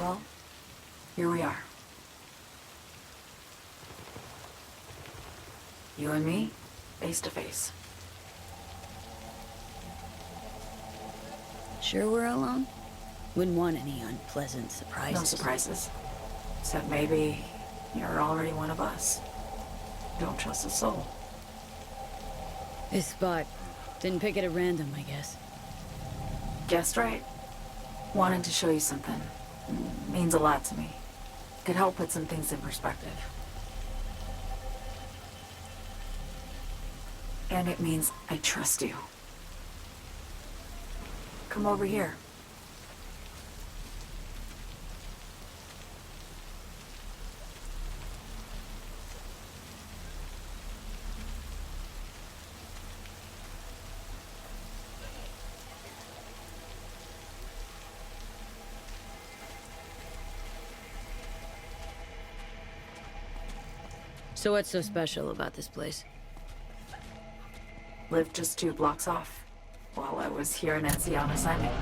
Well, here we are. You and me, face to face. Sure we're alone? Wouldn't want any unpleasant surprises. No surprises. Except maybe you're already one of us. Don't trust a soul. This spot. Didn't pick it at random, I guess. Guessed right. Wanted to show you something. Means a lot to me. Could help put some things in perspective. And it means I trust you. Come over here. So what's so special about this place? Lived just 2 blocks off, while I was here in NC on assignment.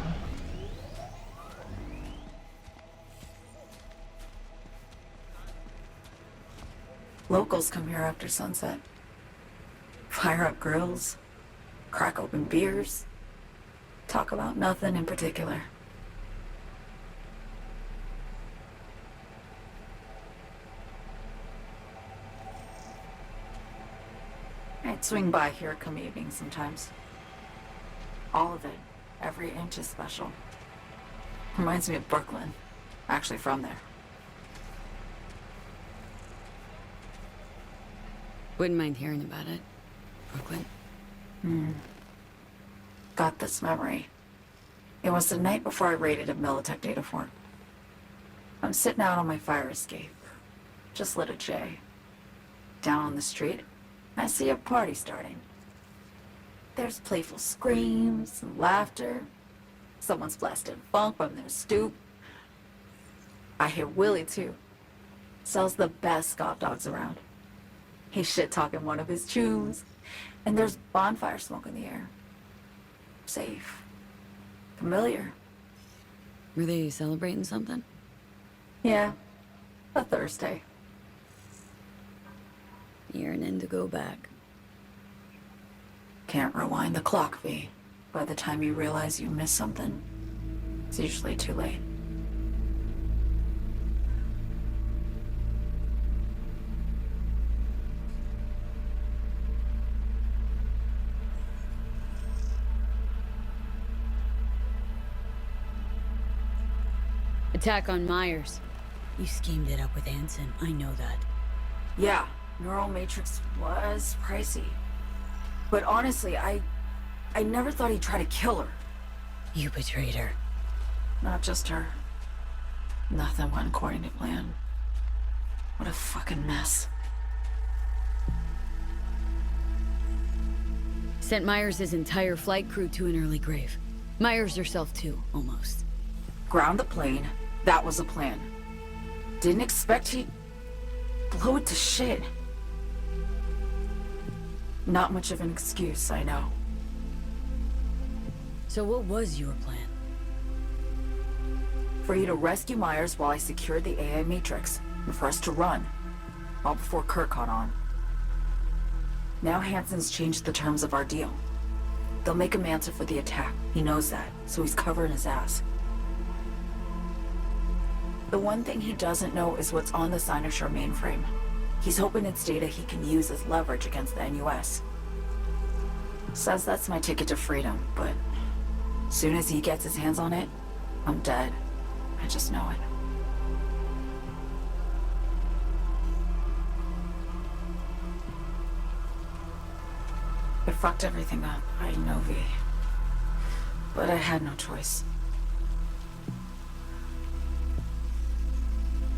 Locals come here after sunset. Fire up grills, crack open beers, talk about nothing in particular. I'd swing by here come evening sometimes. All of it, every inch is special. Reminds me of Brooklyn. Actually from there. Wouldn't mind hearing about it. Brooklyn. Got this memory. It was the night before I raided a Militech data fort. I'm sitting out on my fire escape. Just lit a J. Down on the street, I see a party starting. There's playful screams and laughter. Someone's blasting funk from their stoop. I hear Willie too. Sells the best scout dogs around. He's shit-talking one of his chews. And there's bonfire smoke in the air. Safe. Familiar. Were they celebrating something? Yeah. A Thursday. Yearning to go back. Can't rewind the clock, V. By the time you realize you missed something, it's usually too late. Attack on Myers. You schemed it up with Anson, I know that. Yeah, Neural Matrix was pricey. But honestly, I never thought he'd try to kill her. You betrayed her. Not just her. Nothing went according to plan. What a fucking mess. Sent Myers' entire flight crew to an early grave. Myers herself too, almost. Ground the plane. That was the plan. Didn't expect he'd blow it to shit. Not much of an excuse, I know. So what was your plan? For you to rescue Myers while I secured the AI Matrix, and for us to run, all before Kirk caught on. Now Hansen's changed the terms of our deal. They'll make him answer for the attack. He knows that, so he's covering his ass. The one thing he doesn't know is what's on the Cynosure mainframe. He's hoping it's data he can use as leverage against the NUS. Says that's my ticket to freedom, but soon as he gets his hands on it, I'm dead. I just know it. I fucked everything up, I know, V. But I had no choice.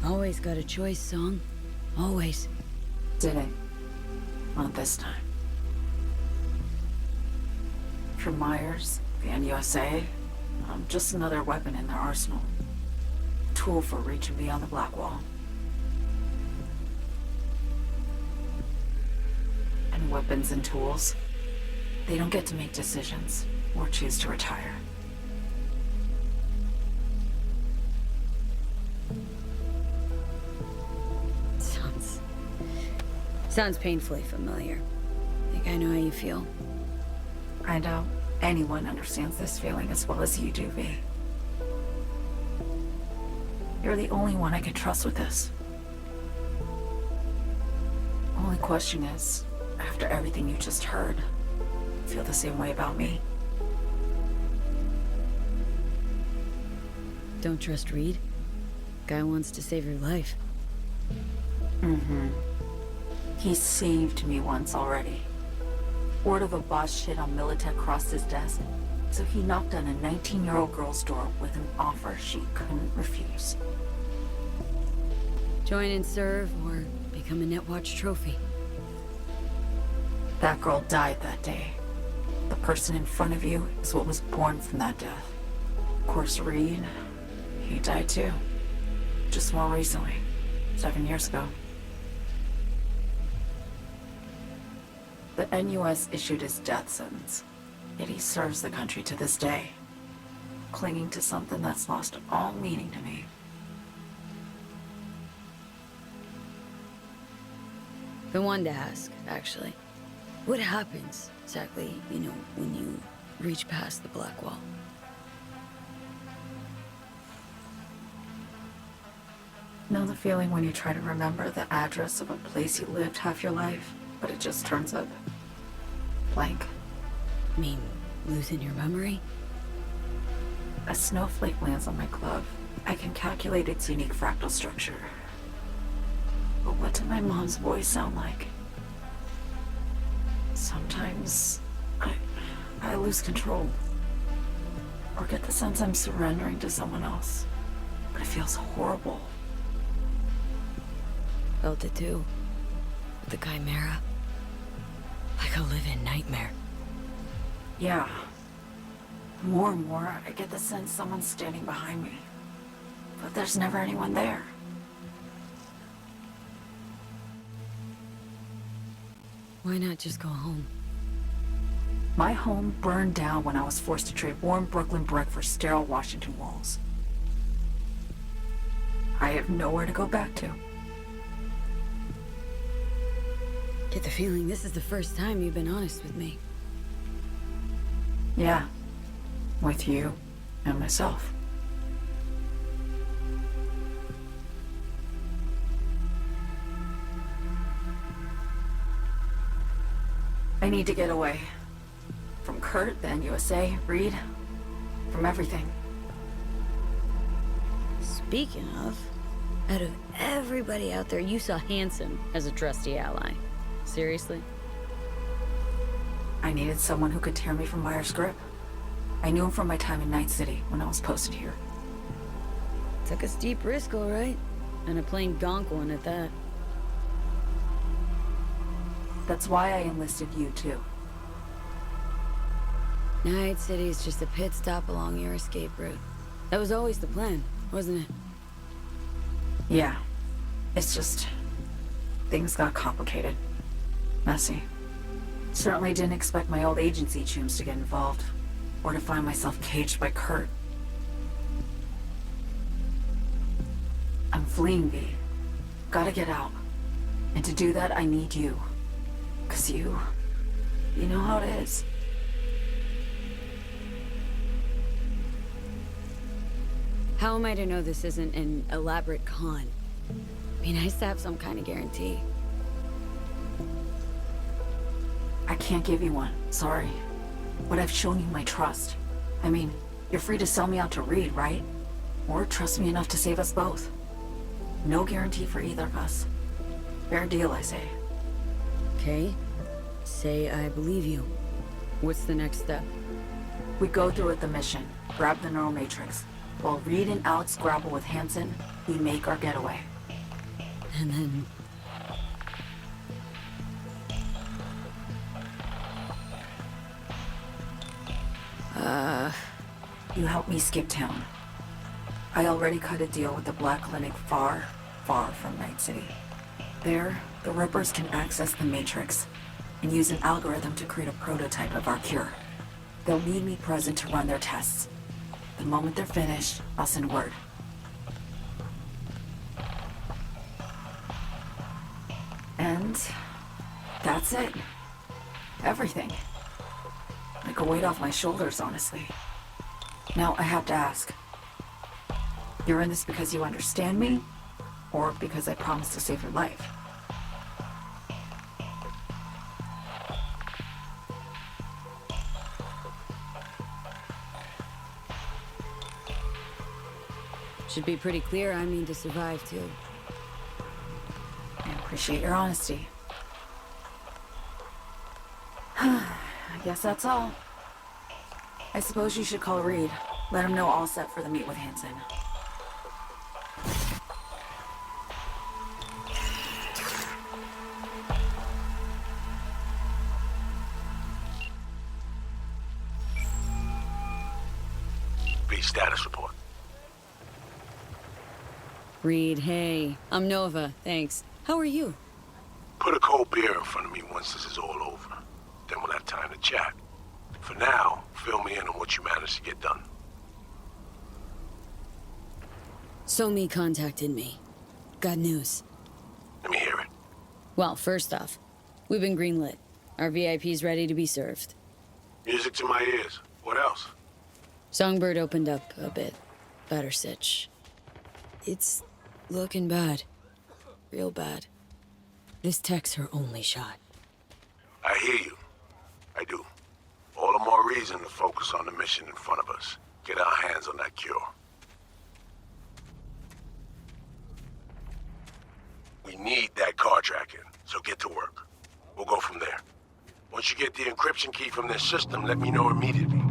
Always got a choice, Song. Always. Didn't. Not this time. For Myers, the NUSA, I'm just another weapon in their arsenal. A tool for reaching beyond the Black Wall. And weapons and tools, they don't get to make decisions or choose to retire. Sounds painfully familiar. Think I know how you feel. I doubt anyone understands this feeling as well as you do, V. You're the only one I can trust with this. Only question is, after everything you just heard, feel the same way about me? Don't trust Reed? Guy wants to save your life. Mm-hmm. He saved me once already. Word of a boss shit on Militech crossed his desk, so he knocked on a 19-year-old girl's door with an offer she couldn't refuse. Join and serve, or become a Netwatch trophy. That girl died that day. The person in front of you is what was born from that death. Of course, Reed, he died too. Just more recently, 7 years ago. The NUS issued his death sentence, yet he serves the country to this day, clinging to something that's lost all meaning to me. Been one to ask, actually. What happens, exactly, when you reach past the black wall? Know the feeling when you try to remember the address of a place you lived half your life, but it just turns up blank? Mean, losing your memory? A snowflake lands on my glove. I can calculate its unique fractal structure. But what did my mom's voice sound like? Sometimes I lose control. Or get the sense I'm surrendering to someone else. But it feels horrible. Felt it too. With the Chimera. Like a living nightmare. Yeah. More and more, I get the sense someone's standing behind me. But there's never anyone there. Why not just go home? My home burned down when I was forced to trade warm Brooklyn brick for sterile Washington walls. I have nowhere to go back to. Get the feeling this is the first time you've been honest with me. Yeah. With you and myself. I need to get away. From Kurt, the NUSA, Reed, from everything. Speaking of, out of everybody out there, you saw Hansen as a trusty ally. Seriously? I needed someone who could tear me from Myers' grip. I knew him from my time in Night City when I was posted here. Took a steep risk, all right. And a plain gonk one at that. That's why I enlisted you, too. Night City's just a pit stop along your escape route. That was always the plan, wasn't it? Yeah. It's just... things got complicated. Messy. Certainly didn't expect my old agency chums to get involved. Or to find myself caged by Kurt. I'm fleeing, V. Gotta get out. And to do that, I need you. 'Cause you know how it is. How am I to know this isn't an elaborate con? Be nice to have some kind of guarantee. I can't give you one, sorry. But I've shown you my trust. I mean, you're free to sell me out to Reed, right? Or trust me enough to save us both. No guarantee for either of us. Fair deal, I say. Okay. Say I believe you. What's the next step? We go through with the mission, grab the neural matrix. While Reed and Alex grapple with Hansen, we make our getaway. And then... You help me skip town. I already cut a deal with the Black Clinic far, far from Night City. There, the Rippers can access the Matrix and use an algorithm to create a prototype of our cure. They'll need me present to run their tests. The moment they're finished, I'll send word. And That's it. Everything. Like a weight off my shoulders, honestly. Now, I have to ask. You're in this because you understand me? Or because I promised to save your life? Should be pretty clear I mean to survive, too. I appreciate your honesty. I guess that's all. I suppose you should call Reed. Let him know all set for the meet with Hansen. Status report. Reed, hey. I'm Nova, thanks. How are you? Put a cold beer in front of me once this is all over. Then we'll have time to chat. For now, fill me in on what you managed to get done. Somi contacted me. Got news. Let me hear it. Well, first off, we've been greenlit. Our VIP's ready to be served. Music to my ears. What else? Songbird opened up a bit. Better sitch. It's looking bad. Real bad. This tech's her only shot. I hear you. I do. All the more reason to focus on the mission in front of us. Get our hands on that cure. We need that car tracking, so get to work. We'll go from there. Once you get the encryption key from this system, let me know immediately.